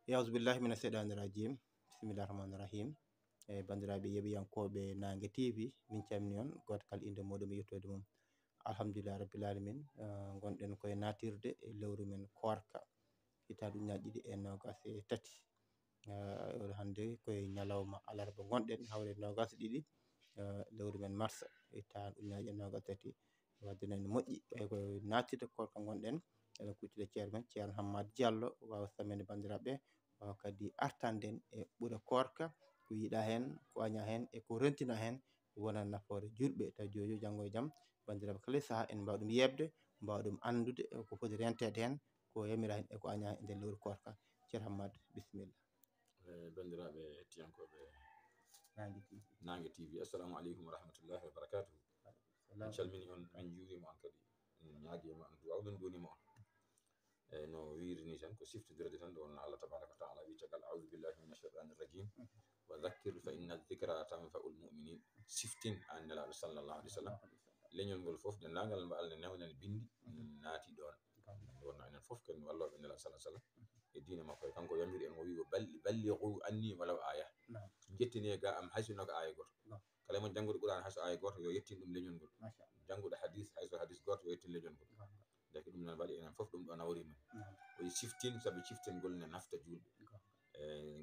Yawzu billahi mina seɗani rajim. Bismillahi rahmani rahim. Bandiraɓe yeɓiyankoɓe Nangue TV, min calmini on goto kala inde muɗum e yettode mum. Alhamdulillah rabbil alamin. Gonɗen koye natirde e lewru men korka hitaɗe ujunaje ɗiɗi e nogas e tati. Hande koye ñalawma alarba gonɗen hawre nogas ɗiɗi lewru men mars hitaɗe ujunaje nogas tati. Wadde noon moƴƴi ko natirde korka gonɗen eɗen kuccida ceerno men ceerno Hammat Diallo wawa samminde bandiraɓe wawa kadi artanden e ɓuura korka ko yiiɗa hen ko aña hen e ko rentina hen wona nafoore julɓe tawi joni janggo e jaam bandiraɓe kala e saaha en mbawɗum yebde mbawɗum andude ko foti rentede hen ko yamira hen e ko aña hen e nder lewru korka. Ceerno Hammat bisimilla. Bandiraɓe hettiyankoɓe Nangue TV, assalamu aleykum wa rahmatullahi wa barakatuhu. Min calmini on, min juurima on kadi ñaaguima on duwaw min donima on no wirini tan ko siftodirde tan ɗo wonno Allah tabaraka wa taala wi caggal a'udhu billahi minash shaitanir rajim wa dhakkir fa inna dhikra tanfa'ul mu'minin. Siftin an nelaɗo sallallahu alaihi wasallam leñol ngol foof dendagal mbo Allah newnen bindi naati ɗon wonno enen foof ken walloɓe nelaɗo sallallahu alaihi wasallam e diine makko kanko yambiri en o wi ballighu anni walaw aya jettini ga am haysino ko aya goto kala mo jangude Qur'an hayso aya goto yo yettin ɗum leñol ngol jangude hadith hayso hadith goto yo yettin leñol ngol deke ɗum nan waɗi enen foof ɗum ɗo nawrima o siftin saabi ciftingol ne nafta julɓe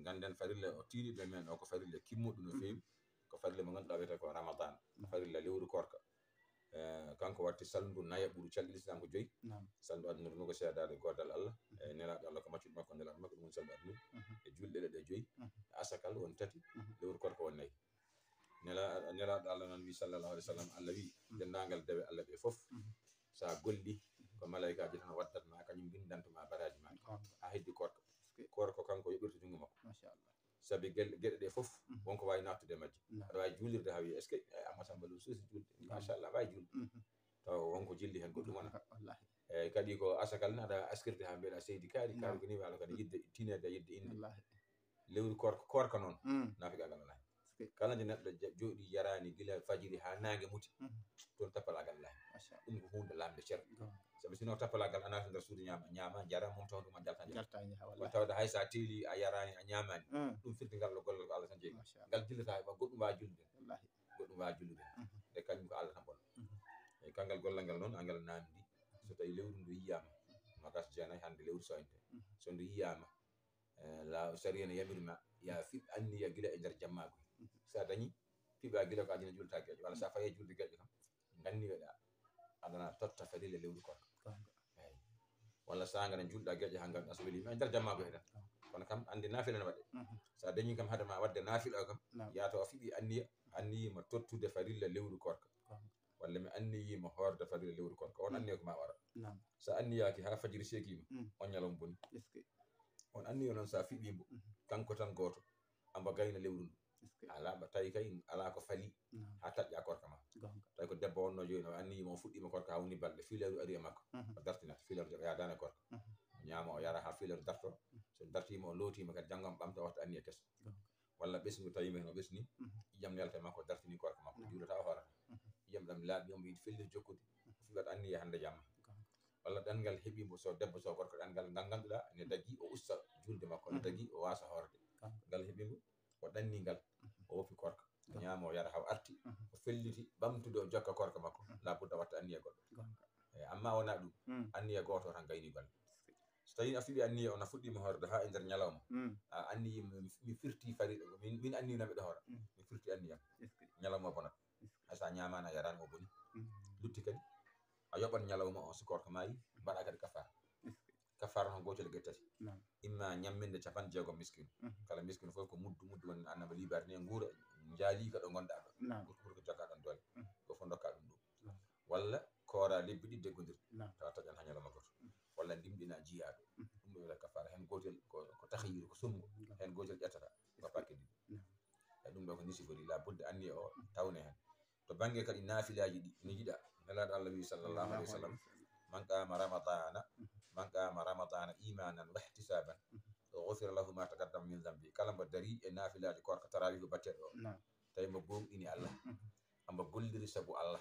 ganden farilla o tiiɗiɗo men o ko farilla kimmuɗo no fewi ko farilla mo ganduɗa wiyete ko Ramadan ko farilla lewru korka kanko watti saldu naya ɓuuri calɗi l'islam ko joyyi saldu aduna ɗum ko seedade godal Allah e nelaɗo Allah ko maccuɗo makko nelaɗo makko ɗum saldu aduna e julɗe ɗe joyyi asakal won tati lewru korka won nayyi nelaɗo Allah noon wi sallallahu alaihi wasallam Allah wi dendagal dewe Allah ɓe foof sa golli ko malaikaji tan waddatma kañum bindantuma baraji ma a heddi korka kanko yoɓirta jungo makko saabi gueɗe ɗe foof wonko wawi nattude majje aɗa wawi juulirde ha wi est ce que amma samba ɗum suusi julde machallah wawi julde taw wonko jilli hen goɗɗum wona eyyi kadi ko asakal ne aɗa askirde ha mbiyeɗa seydi kaari ko ni wala kadi yidde tinede yidde inde lewru korka noon nafigagal ala kala nde neɗɗo jooɗi yarani gila fajiri ha nangue muti toon tappalagal lahi ɗum ko hunde lamde ceer saabi sino tappalagal a naata nder suudu ñama jara mum taw ɗum a jalta tawde haysa teeli a yarani a ñamani ɗum firti ngal ɗo gollal ko Allah tan jeeyi ngal jillata goɗɗum wawi jullude goɗɗum wawi jullude e kañum ko Allah tan ɓolno e kangal gollal ngal noon angal namdi so tawi lewru ndu yiyama nogas jeenayyi hande lewru soynte so ndu yiyama la sariya ne yamirma ya fiɓ anniya gila e nder jammago sa dañi fiɓa gila ko adina julta gueƴe walla sa faye julde gueƴe kam ganniweɗa adana totta farilla lewru korka eyyi walla sagana julɗa gueƴe ha ganduɗa so welima e nder jammago heɗen kono kam andi nafila ne waɗe sa dañi kam hadema wadde nafila o kam yaata o fiɓi anniyima tottude farilla lewru korka walla mi anniyima horde farilla lewru korka on anniya ko ma wara sa anniyaki ha fajiri sekima on ñalawma boni on anniya noon sa fiɓimo kanko tan goto amba gayna lewru ndu ala tawi kay ala ko fali ha taƴƴa korka ma tawi ko debbo wonno joni o anniyima o fuɗɗima korka ha woni balɗe fiileru ari e makko o dartinat fiileru yadani korka o ñama o yara ha fiileru darto so dartima o lootima kadi janggam ɓamta o watta anniya kesso walla ɓesgu tawima hen o ɓesni ƴiyam nelta e makko o dartini korka makko juulata o horata ƴiyam ɗam laaɓi omo yiiɗi felliti jokkude o fiɓat anniya hande jamma walla ɗanngal heeɓimo so debbo so gorko ɗanngal ngal ganduɗa ne dagui o usta julde makko ne dagui o wasa horde ngal heeɓimo o ɗanni ngal o woppi korka o ñama o yara haw arti o felliti ɓamtude o jokka korka makko labudda watta anniya goɗɗo eyyi amma wona ɗum anniya goto tan gayni golle so tawi a fiiɓi anniya on a fuɗɗima horde ha e nder ñalawma a anniyima mi firti farilla min anniyino mbiɗa hoora mi firti anniyam ñalawma bonat haysa ñamani a yarani o boni lutti kadi a yoɓat ñalawma o so korka mayi mbaɗa kadi kafara tan gotel gueɗe tati imma ñamminde 60 miskinu kala miskinu foof ko muddu woni annaba libari ne guura jaali ka ɗo gonɗa ɗo pour ko jokkaɗon doole ko fo dokka ɗum ɗum walla koora lebbi ɗiɗi deggodirɗi tawa taƴan ha ñalawma goto walla ndimɗina jiyaɗo ɗum ɗo wiyete kafara hen gotel ko tahyiru ko sumgo hen gotel ƴettata ko pakke ɗiɗi e ɗum ɗo ko nisifori la budde anniya o tawne hen to banggue kadi nafilaji ɗi ne jiiɗa nelaɗo Allah wi sallallahu alaihi wasallam man qama ramadana imanan wa ihtisaban ghufira lahu ma taqaddama min dhanbi kala mbo dari e nafilaji korka tarawih batteɗo o tawi mo gonɗini Allah amba golliri saabu Allah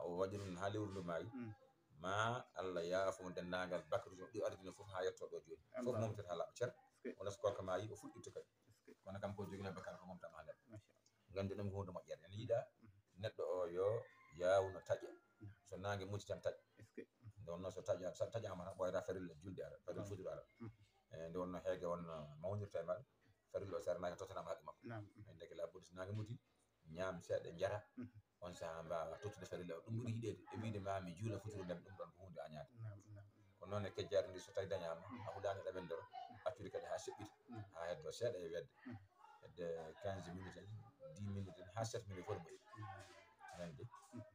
o waɗi ɗum ha lewru ndu maayi ma Allah yaafo dendagal bakruji ɗi ardino foof ha yetto ɗo joni foof momtata ha laaɓa cer kono so korka maayi o fuɗɗitto kadi kono kam ko jogino bakara ko mom tam haalal gandi ɗum ko hunde moƴƴere en yiiɗa neɗɗo o yo yawno taƴa so nangue muti tan taƴa nde wonno so taƴama tan ɓoyata farilla julde ara farilla fujur ara nde wonno heege wonno mawnirta e maɗa farilla o sara nangue tottanama haqqe makko deke labbude so nangue muti ñaam seeɗa jara on saaha mbawa tottude farilla o ɗum ɓuuri yiɗede e wiide ma mi juula futuro ndem ɗum ɗon ko hunde añade ko noon e kejjade ndi so tawi dañama a huɗani ɗaɓendoro accude kadi ha seɓɓita ha heddo seeɗa e wedde hedde 15 minutes en 10 minutes en ha 7 minutes fof moƴƴi nande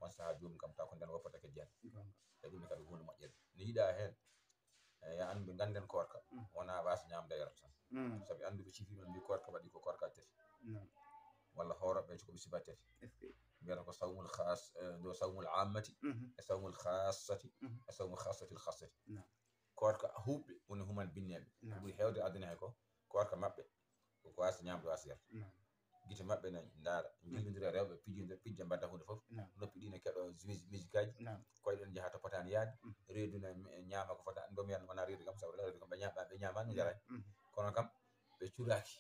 on saaha jomum kam taw ko nden woppata kejjade e ɗum kadi hunde moƴƴere ne yiiɗa hen ya andu ganden korka wona wasa ñamde yarata tan saabi anduɓe cifimen mbi korka waɗi ko korka tati walla horoɓe cokoɓe sifa tati mbiyata ko sawmul khas do sawmul ammati e sawmul khassati e sawmul khassati l khassati korka huɓɓe woni human binneɓe ko ɓuuri hewde aduna he ko korka mabɓe ko wasa ñamde wasa yarta guite mabɓe ne daara jillodira rewɓe pijja mbadda hunde foof noppi ɗi ne keɗo musique aji koyɗen jaaha to potani yaade reedu ne ñaama ko fota ɗum yan wona reedu kam sabu reedu kam ɓe ñamani jarani kono kam ɓe curaki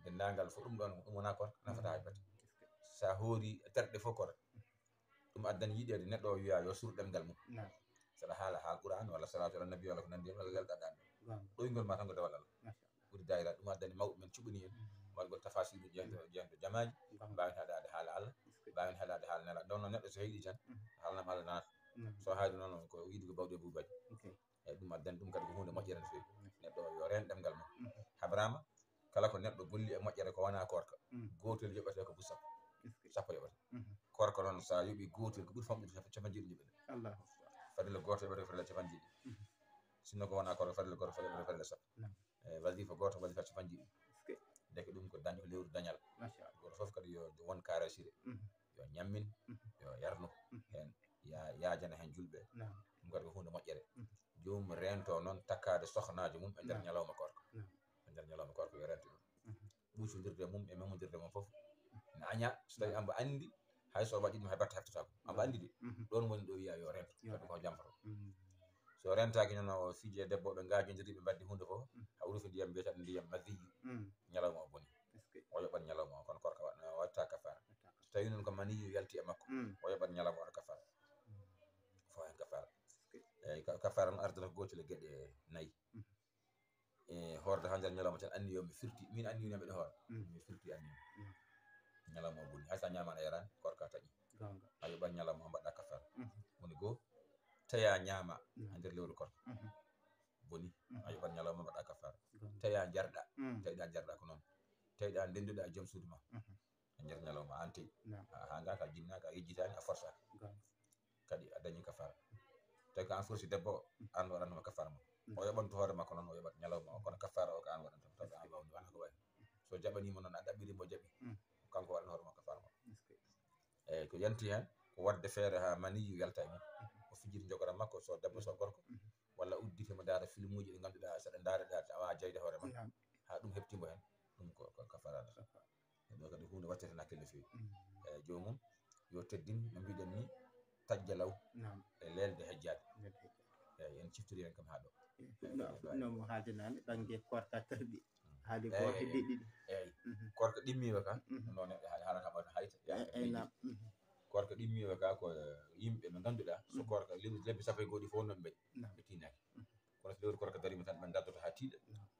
dendagal fo ɗum ɗon ɗum wona korka nafata hay bate sa hoori terɗe fof kora ɗum addani yiɗede neɗɗo o wiya yo suur ɗemgal mum saɗa haala ha Qur'an walla salatu ala nabi walla ko nandi hen walla welɗaɗan ɗoygol ma tan ko dewal Allah ɓuuri dayra ɗum addani mawɓe men cuɓani en walgol tafasiru jeyande jamaji mbawen haɗade haala Allah mbawen haɗade haala nela ɗon noon neɗɗo so heeɗi tan haalnama Allah naata so haali noon ko wiide ko bawɗi e buubaji eyyi ɗum addani ɗum kadi ko hunde moƴƴere no fewi neɗɗo yo ren ɗemgal mum habrama kala ko neɗɗo golli e moƴƴere ko wona korka gotel yoɓete ko busa sappo yoɓata korka noon sa yoɓi gotel ko ɓuuri famɗude capanjiɗi yoɓete fadila goto yoɓete ko farilla capanjiɗi sinno ko wona korka fadila goto yoɓete farilla sappo wasifa goto wasifa capanjiɗi deke ɗum ko dañi ko lewru dañal goto foof kadi yo won karasire yo ñammin yo yarnu hen yajana hen julɓe ɗum kadi ko hunde moƴƴere jomum rento noon takkade sohnajo mum e nder ñalawma korka e nder ñalawma korka yo rento ɗum ɓuucodirde mum e memodirde mum foof ne aña so tawi ambo andi hayso waɗi ɗum hay batte heftotako ambo andi de ɗon woni ɗo wiya yo rento kadi ko jampoto so rentaki noon o fiije debbo ɓe gajodiri ɓe mbaddi hunde fof ha ruufi ndiyam mbiyataɗo ndiyam madiyu ñalawma o boni o yoɓat ñalawma o kono korka watta kafara so tawi noon ko maniyu yalti e makko o yoɓat ñalawma waɗa kafara fo hen kafara eyyi kafara noon ardata ko gotel e gueɗe nayyi horde ha nder ñalawma tan anni yo mi firti min anniyu mbeɗa hoora mi firti anniyu ñalawma o boni haysa ñamani a yarani korka taƴi a yoɓat ñalawma o mbaɗɗa kafara woni goho taya ñaama ha nder lewru korka boni a yoɓat ñalawma mbaɗɗa kafara taya jarɗa tawiɗa jarɗa ko noon tawiɗa ndenduɗa e joom suudu ma e nder ñalawma an teyi ha gaka jinnaka a yejjitani a forsaka kadi a dañi kafara tawi ko an forsi debbo o an waɗanoma kafara mo o yoɓanto hoore makko noon o yoɓat ñalawma o kono kafara o ko an waɗanta tawi an wawni wona ko wayi so jaɓanimo noon a ɗaɓɓirimo jaaɓi kanko waɗan hoore makko kafara mo eyyi ko yanti hen ko wadde feere ha maniyu yalta e mum o fijiti jogoram makko so debbo so gorko walla udditemo daara film uji ɗi ganduɗa saɗa daareɗa awa jeyde hoore ma ha ɗum heɓtimo hen ɗum ko kafara ɗo kadi hunde wattete en hakkille no fewi eyyi jomum yo teddin no mbiɗen ni tajja law e lelde hejjade eyyi en ciftori hen kam ha ɗo nomo haalde nane banggue korka karɗi haali goto ɗiɗi eyyi korka ɗimmiwa ka no neɗɗo haalata ɓaɗa hayta korka ɗimmiwa ka ko yimɓe ɓe ganduɗa so korka lebbi sappo e goho ɗi fof wonnoɓe mbeɗi ɓe tinnaki kono so lewru korka darima tan ɓe daddoto ha tiiɗa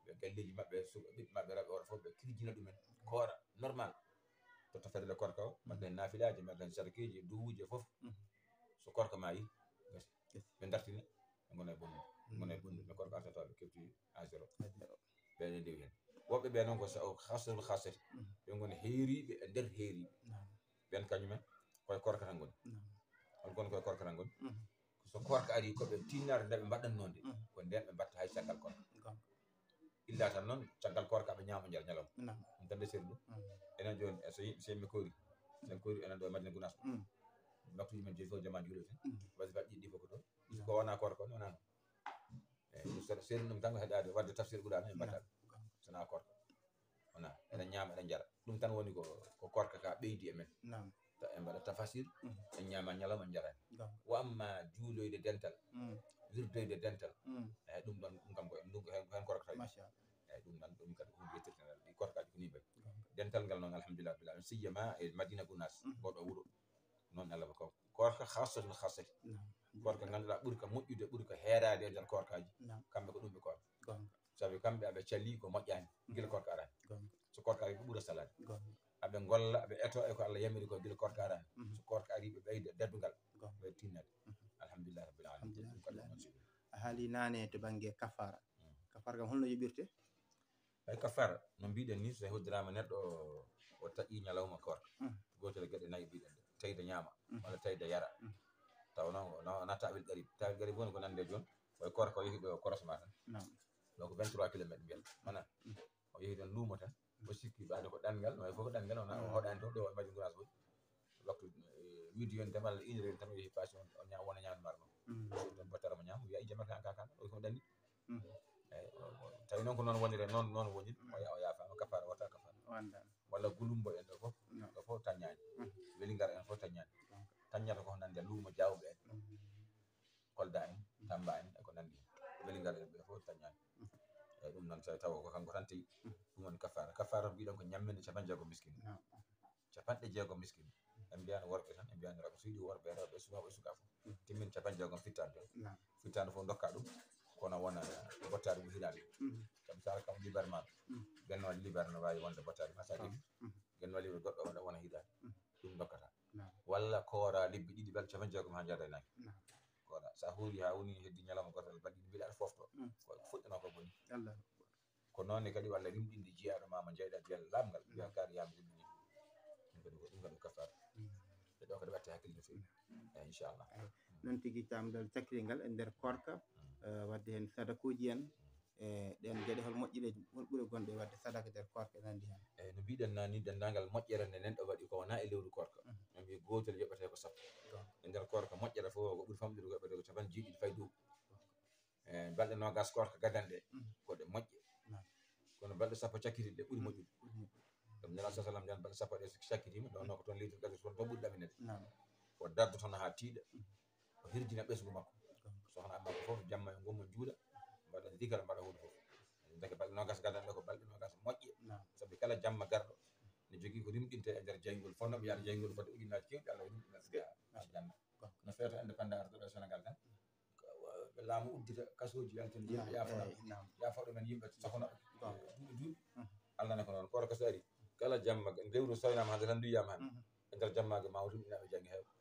ɓe galleji mabɓe ɓiɓɓe mabɓe rewɓe worɓe foof ɓe kirjina ɗumen koora normal totta fadila korka o mbaɗen nafilaji mbaɗen sarkeji duwuji e foof so korka maayi gasi ɓe dartina ɓe gona e bonnude mais korka artata ɓe kefti à zéro ɓeɗe ndewi hen woɓɓe ɓe noon ko hasatul hasati ɓe goni heeriɓe e nder heeriɓe ɓen kañumen koye korka tan goni hol kono koye korka tan goni so korka ari koɓe tinnare nde ɓe mbaɗannode ko nden ɓe mbatta hay caggal korka illa tan noon caggal korka ɓe ñaamo nder ñalawma ɗum tan desiri ɗum enen joni so yimɓe koori sen koori enen ɗo e Madina Gounass waktuji men joni fof jama juuloten wasifa ɗiɗi fof ko ɗo ko wona korka on wona eyyi so serni ɗum tan ko heɗade wadde tafsir Qur'an en mbatta sona korka wona eɗen ñaama eɗen jara ɗum tan woni ko korka ka ɓeydi e men en mbaɗa tafasir en ñaama ñalawma en jarani wa amma juuloyde dental wirdoyde dental eyyi ɗum ɗon ɗum kam ko hen korka tawi eyyi ɗum ɗum kadi dunkal ngal noon alhamdulillah rabbil alamin siyama e Madina Gounass goɗo wuro noon Allah ko korka khassatul khassati korka ganduɗa ɓuuri ka moƴƴude ɓuuri ka heerade e nder korkaji kamɓe ko ɗum ɓe korka sabi kamɓe aɓe calli ko moƴƴani gila korka arani so korka ari ɓe ɓuura salade aɓe golla aɓe eto e ko Allah yamiri ko gila korka arani so korka ari ɓe ɓeyda daddugal ɓe tinnade alhamdulillah rabbil alamin a haali nane to banggue kafara kafara kam holno yoɓirte ay kafara no mbiɗen ni so hoddirama neɗɗo o taƴi ñalawma korka gotel e gueɗe nayyi mbiɗen de tawde ñaama walla tawde yara taw no natta awil garib woni ko nande joni koye korka o yeehi ɗo korosma tan donc 23 kilométre mbiyen mana o yeehi ɗon luumo tan o sikki ɓaade ko ɗanngal no way fof ko ɗanngal o hoɗani to ɗo Madina Gounass woni waktu wiide yoni tan walla une heure tan o yeehi paasi on wona ñaamde marno ɗon battara mo ñaama wiya ijama kan o ko ɗanni eyyi tawi noon ko noon wonire noon woni o yaafama kafara wata kafara walla gulumbo en ɗo fof taññani welingar en fof taññani taññata ko nande luumo jawɓe en Kolda en Tamba en eko nandi welingar en ɓe fof taññani eyyi ɗum noon tawa ko kanko tan tawi ɗum woni kafara mbiɗon ko ñamminde 60 miskin 60 miskin en mbiyani worɓe tan en mbiyani rewɓe so yiiɗi worɓe rewɓe sukaɓe suka fof timmin 60 fittande fof dokka ɗum kono wona bottari mo hiiɗade sabu sara kam liberma guennoo libere no wawi wonde bottari ma sa deefi guennoo libere goɗɗo wona hiiɗade ɗum dokkata walla koora lebbi ɗiɗi bel 60 ha jaada naki koora sa huuri ha woni heddi ñalawma gotal balɗe ɗiɗi mbiɗa aɗa fofto ko fuɗɗana ko boni ko noonne kadi walla rimɗinde jiyaɗo ma mo jeyɗa diyal lamgal wiya kar yami rimɗini ɗum kadi kafara e ɗo kadi watte hakkille no fewi eyyi inchallah noon tigui tamdal cakkiri ngal e nder korka wadde hen sadakuji en e ɗen gueɗe hol moƴƴireji hol ɓuuri gonɗe wadde sadaka nder korka nandi hen eyyi no mbiɗen nani dendagal moƴƴere nde nenɗo waɗi ko wona e lewru korka min mbi gotel yoɓete ko sappo e nder korka moƴƴere fof ko ɓuuri famɗude yoɓete ko 70 fay dow e balɗe nogas korka gadanɗe koɗe moƴƴe kono balɗe sappo cakkiti ɗe ɓuuri moƴƴude ɗum nela sa sallam nden balɗe sappo ɗe cakkitima ɗon ko toon litre gazoil toon ɓuuri ɗaminede o dardo toon ha tiiɗa o hirjina ɓesgu makko sohna amma ko foof jamma e gommo juuɗa mbaɗa digal mbaɗa hunde foof deke balɗe nogas gadanɗe ko balɗe nogas moƴƴe saabu kala jamma garɗo ne jogui ko rimɗinte e nder jeygol fonnoɓe yaade jeygol fodde ujunnaje kewɗi Allah rimɗinata janna no feeto indépendant arde ɗo e Sénégal tan laamu uddita kasoji yaltin yimɓe yafoɗo men yimɓe sohnoɓe duuɓi Allah ne ko noon kono kaso ari kala jamma lewru soynama hande tan duyama hande e nder jammage ma o rimɗinaɓe jangge heeɓe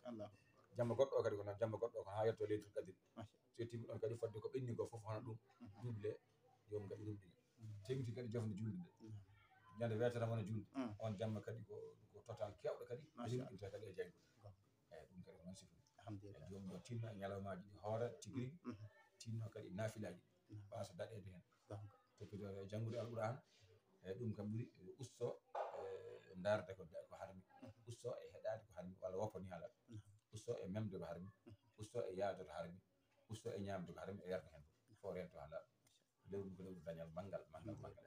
jamma goɗɗo o kadi ko noon jamma goɗɗo o ko ha yetto leydi kadiri so timmi ɗon kadi fodde ko ɓenni ko foof hono ɗum duuble jomum kadi rimɗina temti kadi jofde julde nde ñande wetere wona julde on jamma kadi ko total kewɗo kadi rimɗinte kadi e jeygol eyyi ɗum kadi ko noon sifiri alhamdulillah jomum yo tinno e ñalawmaji ɗi hoora tigui tinno kadi nafilaji ɓaasa daɗede hen toppitore e janggude alquran eyyi ɗum kam ɓuuri usto e darde ko harmi usto e heɗade ko harmi walla woppa ni haala usto e memde ko harmi usto e yaade to harmi usto e ñamde ko harmi e yarde hen fo rento ha laaɓa lewru ko lewru dañal manggal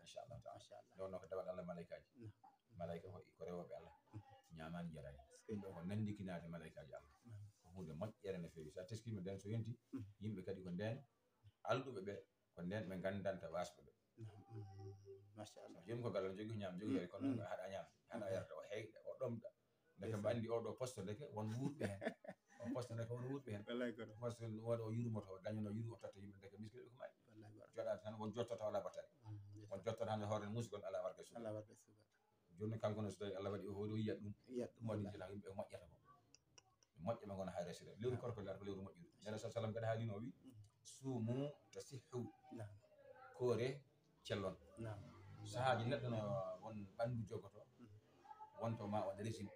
inchallah taala nde wonno ko dewal Allah malayika ko rewoɓe Allah ñamani jarani ɗum ɗo ko nandikinade malayikaji Allah ko hunde moƴƴere no fewi sa teskima nden so yonti yimɓe kadi ko nden alɗuɓe ɓe ko nden ɓe gandanta wasɓe ɓe machallah joni ko galal jogui ñam jogui kono haɗa ñamde haɗa yarde o heyɗa o ɗomɗa deke mbo andi oɗo poste deke won wuurɓe hen o poste deke won wuurɓe hen poste woɗo o yurmoto dañano yuru o totta yimɓe deke miskiɗe ɗumen joɗade tan won jottoto ala battari won jottoto hande hoore musidɗo ala warga suga joni kanko no so tawi Allah waɗi o yiyat ɗum waɗi jila yimɓe moƴƴata ko moƴƴe ɓe gona ha resire lewru korko ko lewru moƴƴude nela sa sallam kadi haalino o wi suumu tasihhu koore cellon sahaji neɗɗo no won ɓandu jogoto wonto ma waɗa régime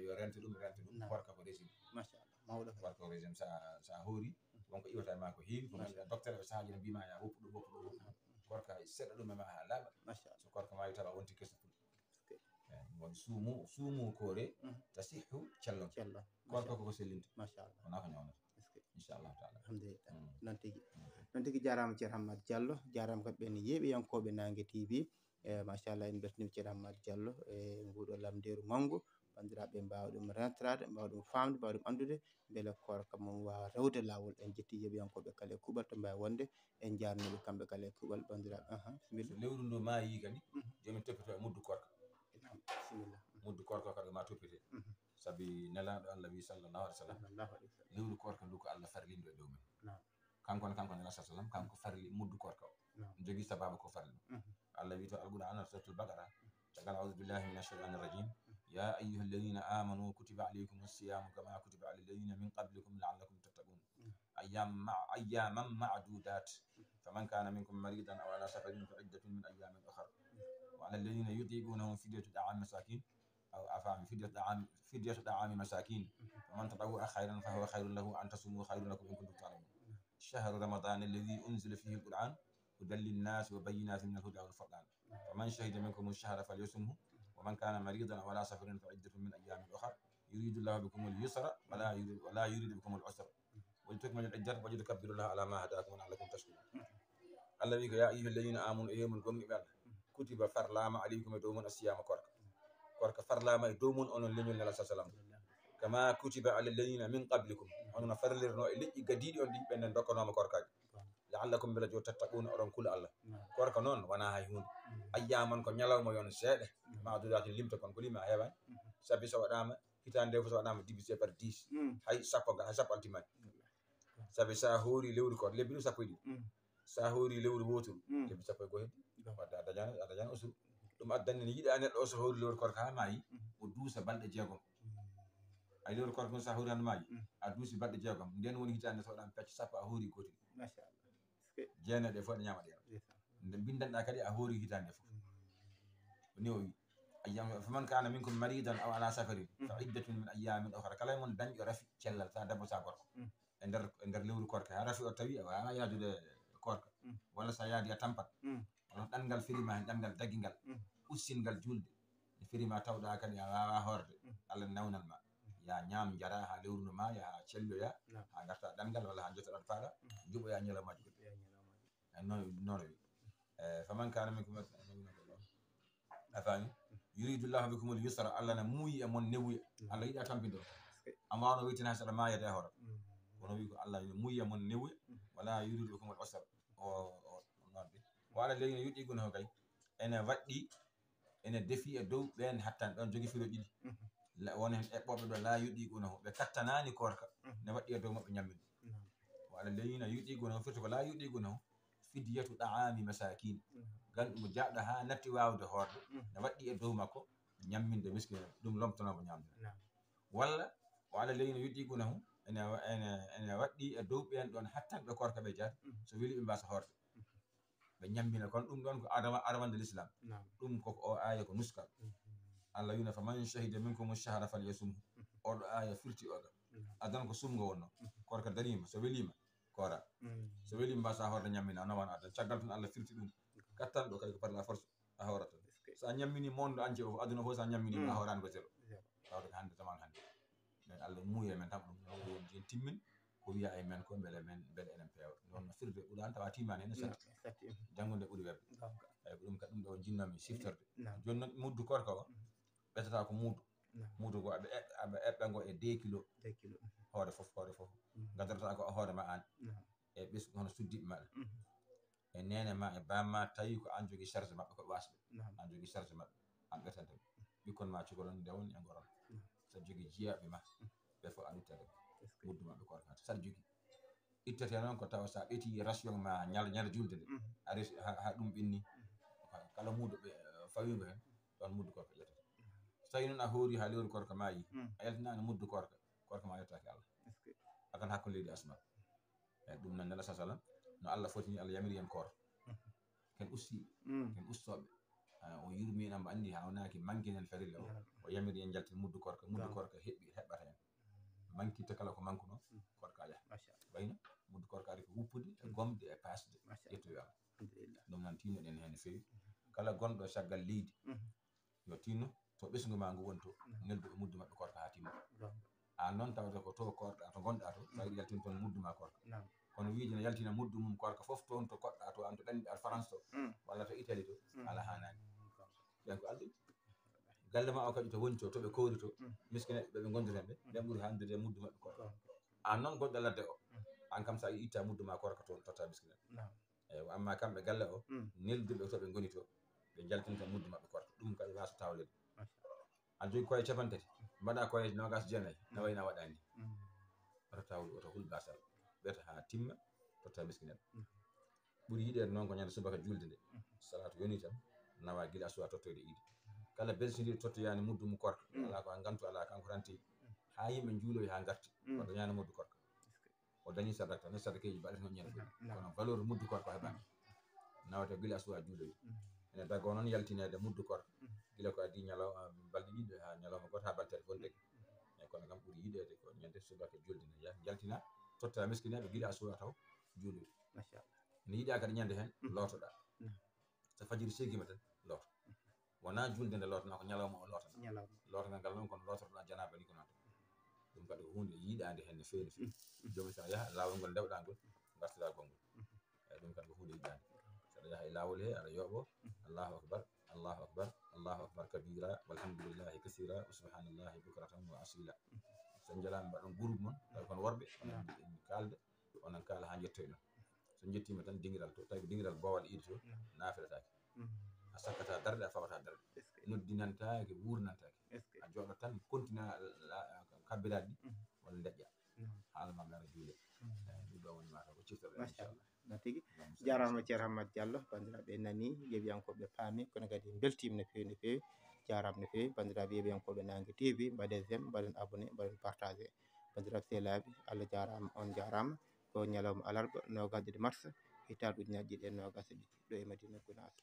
yo rente ɗum korka ko régime machallah korka ko régime sa hoori wonko iwata ma ko heewi ko ganduɗa docteur o sahaji ne mbima ya woppu ɗo korka seeɗa ɗum e ma ha laaɓa so korka ma tawa wonti kesso won suumu koore tasihhu cellon korka koko sellinta machallah wona ko ñawnata inchallahu taala alhamdulillah noon tigui jarama ceerno Hammat Diallo jarama kadi ɓen yeeɓiyankoɓe Nangue TV e machallah en beltanima ceerno Hammat Diallo e nguɗo lamderu manggu bandiraɓe mbawa ɗum rentrade mbawa ɗum famde mbawa ɗum andude beele korka mum wawa rewde lawol en jetti yeeɓiyankoɓe kala e kuuɓal to mbawi wonde en jarniɓe kamɓe kala e kuuɓal bandiraɓe so lewru ndu maayi kadi jomin toppito e muddu korka nelaɗo Allah wi sallallahu alaihi wasallam lewru korka ndu ko Allah farlindo e dow men kanko nela sa sallam kanko farli muddu korka o jogi sababu ko farli Allah wi to alquran suratul baqara tagal a'udhu billahi minash shaitanir rajim ya ayyuhalladhina amanu kutiba alaykumus siyamu kama kutiba alal ladhina min qablikum la'allakum tattaqun ayyaman ma'dudat faman kana minkum maridan aw ala safarin fa iddatun min ayyamin ukhra wa alal ladhina yutiqunahu fidyatun ta'am masakin أو أفهم فدية طعام مساكين فمن تطوع خيرا فهو خير له أن تصوموا خير لكم إن كنتم تعلمون شهر رمضان الذي أنزل فيه القرآن هدى للناس وبينات من الهدى والفرقان فمن شهد منكم الشهر فليصمه ومن كان مريضا أو على سفر فعدة من أيام أخرى يريد الله بكم اليسر ولا يريد بكم العسر ولتكملوا العدة ولتكبروا الله على ما هداكم ولعلكم تشكرون الذي يا أيها الذين آمنوا أيام القوم كتب فرلام عليكم دوم الصيام korka farlama e dow mon onon leñol nela sa sallam kama kutiba ala alladhina min qablikum onon farlirno e leƴƴi gadiɗi on ɗi ɓenden dokkanoma korkaji la'allakum bila jo tattaquna oɗon kula Allah korka noon wona hay hunde ayyaman ko ñalawma yon seeɗe ma'dudati limta kon ko lima heɓani sabi so waɗama hitande nde fo so waɗama divisé par 10 hay sappo altimani sabi sa hoori lewru ko lebbi ɗum sappo e ɗiɗi sa hoori lewru wotoru lebbi sappo e goho heddi wadde a dañani usuru ɗum addani ne yiɗa neɗɗo o so hoori lewru korka ha maayi o duusa balɗe jeegom ay lewru korka on sa hoori hande maayi a duusi balɗe jeegom nden woni hitande so waɗama pecce sappo a hoori gotel jeeneɗe fof ɗe ñama ɗe nde bindanɗa kadi a hoori hitande fof ni o wi ayyam faman kana minkum maridan aw ala safarin fa iddatun min ayyamin ukhra kala mon dañƴo rafi cellal sa debbo sa gorko e nder lewru korka ha rafi o tawi a wawa yaadude korka walla sa yaadi a tampat onon ɗanngal firima hen ɗanngal dagingal ussingal julde e firima tawɗa kadi a wawa horde Allah nawnan ma ya ñaam jara ha lewruno ma ya celloya ha garta ɗanngal walla ha jotoɗa faaɗa juɓoya ñalawmaji goɗɗi noon wi faman kana minkum a faami yuridullahu bikum al yusra Allah ne muuyi e mon newuya Allah yiɗa tampido amma wano wiytina saɗa mayede e hoore wono wi ko Allah muuyi e mon newuya wala yuridu bikum al usra o noonde wala leyine yuɗɗiguna ho kay ene waɗɗi ene defi e dow ɓen hattan ɗon jogi filo ɗiɗi won hen eɓɓoɓe ɗo la yuɗɗigunahu ɓe kattanani korka ne waɗɗi e dow maɓɓe ñammin wala leyina yuɗɗigunahu firti ko la yuɗɗigunahu fidyatu ta'ami masakin gan ɗum jaɗɗo ha natti wawde horde ne waɗɗi e dow makko ñamminde miskine ɗum lomtonomo ñamde walla wala leyina yuɗɗigunahu ene waɗɗi e dow ɓen ɗon hattan ɓe korka ɓe jaati so weli ɓe mbasa horde ɓe ñammina kono ɗum ɗon ko arwande l'islam ɗum koko o aya ko nuskal Allah wina fa man shahida minkum ash-shahra falyasumhu oɗo aya firti oɗo adan ko sumgo wonno korka darima so welima kora so welima mbasa horde ñammina noon adan caggal tun Allah firti ɗum kattan ɗo kay ko par la force a hawrata sa ñammini monde entier o aduna fof sa ñammini a hawrani ko zéro tawde hande zaman hande mais Allah muuye men tam ɗum yen timmin ko wiya e men ko beele enen peewa non no firde ɓuuɗan tawa timani ene satti janngude ɓuuri webde eyyi ko ɗum kadi ɗum ɗo jinnomi siftorde joni noon muddu korka o ɓetata ko muudu go aɓe eɓɓa ngo e 2 kilo hoore fof gadorata ko hoore ma an e ɓesgu hono suddiɓe maɗa e nene ma e bamma tawi ko an jogui charge mabɓe ko wasɓe an jogui charge mabɓe an ɓetante ɓikkon ma cukalon ndewon e goron sa jogui jiyaɓe ma ɓe fof an ittade muddu mabɓe korka saɗa jogui ittete noon ko tawa sa ɓeti ration ma ñande julde nde a resi ha ɗum ɓenni kala muudo ɓe fawigo hen ɗon muddu korka ƴettata so tawi noon a hoori ha lewru korka maayi a yaltinani muddu korka ma yettaki Allah akan hakkude leydi asma eyyi ɗum noon nela sa sallam no Allah fotini Allah yamiri en koor ken usti ken ustoɓe o yurminamo andi ha wonaki manquinen farilla o yamiri en jaltin muddu korka heɓɓata en mankitta kala ko manqueno korka yaha wayno muddu korka ari ko wuppude e gomde e pasde ƴettoyo Allah ɗum noon tinnoɗen hen no fewi kala gonɗo caggal leydi yo tinno to ɓesgu ma ngu woni to neldu e muddu mabɓe korka ha timma an noon tawde ko to korɗa to gonɗa to sa yiɗi yaltin toon muddu ma korka kono wiide ne yaltina muddu mum korka foof toon to koɗɗa to an to ɗanɗi ar France to walla to Italie to ala hanani ɓen ko Allah galle ma o kadi to woni to toɓe koori to miskineɓe ɓe gonduren ɓe nden ɓuuri handude muddu mabɓe korka an noon gonɗo ladde o an kam sa itta muddu ma korka toon totta miskineɓe eyyi amma kamɓe galle o nelduɓe to ɓe goni to ɓe jaltinta muddu mabɓe korka ɗum kadi wasa tawlede an jogui koye capantati mbaɗa koye nogas jeenayi nawayna waɗani oto tawul oto hul gasal ɓeta ha timma totta miskineɗo ɓuuri yiɗede noon ko ñande subaka julde nde salatu yoni tan nawa guila suwa tottoyde iidi kala belsidiɗo tottoyani muddu mu korka ala ko gantu ala kanko tan teyi ha yimɓe juuloyi ha garti o dañani muddu korka o dañi sadaka tan sadakeji baɗete on ñande foti kono valeur muddu korka heɓani nawata guila suwa juuloyi ene dago noon yaltinede muddu korka gila ko adi ñalawma balɗe ɗiɗi ha ñalawma goto ha balɗe tati fon deggi eyyi kono kam ɓuuri yiɗede ko ñande subaka julde nde jaltina totta miskineɓe guila suwa taw juuloyi ne yiiɗa kadi ñande hen lotoɗa so fajiri seguima tan looto wona julde nde lotana ko ñalawma o lotana lotangal ngal noon kono lototoɗa janaba ni ko noon ɗum kadi ko hunde yiiɗade hen no fewi no fewi jomum sa yaaha lawol ngol dewɗa ngol gartira gonngol eyyi ɗum kadi ko hunde yiiɗade saɗa yaaha e lawol he aɗa yooɓo allahu akbar allahu akbar allahu akbar kabira walhamdulillahi kasira wa subhanallahi bukratan wa asila so jalama mbaɗon groupe moon tawi kono worɓe onon kalda onon kaala ha jettoy ɗon so jettima tan dingiral to tawi ko dingiral boowal iidi to nafilatake a sakkata darde a fawata darde noddinantake wurnantake a jooɗo tan continue kabbirade ɗi walla deƴƴa haalama gara juule ɗum ɗo woni mataw ko ciftoɗen inchallah no tigui jarama ceerno Hammadou Diallo bandiraɓe nani yeeɓiyankoɓe paami kono kadi beltima no fewi no fewi jarama no fewi bandiraɓe yeeɓiyankoɓe Nangue TV mbaɗe j'aime mbaɗen abonné mbaɗen partagé bandiraɓe sehlaɓe Allah jarama on jarama ko ñalawma alarba 20 mars hitande 2023 ɗo e Madina Gounass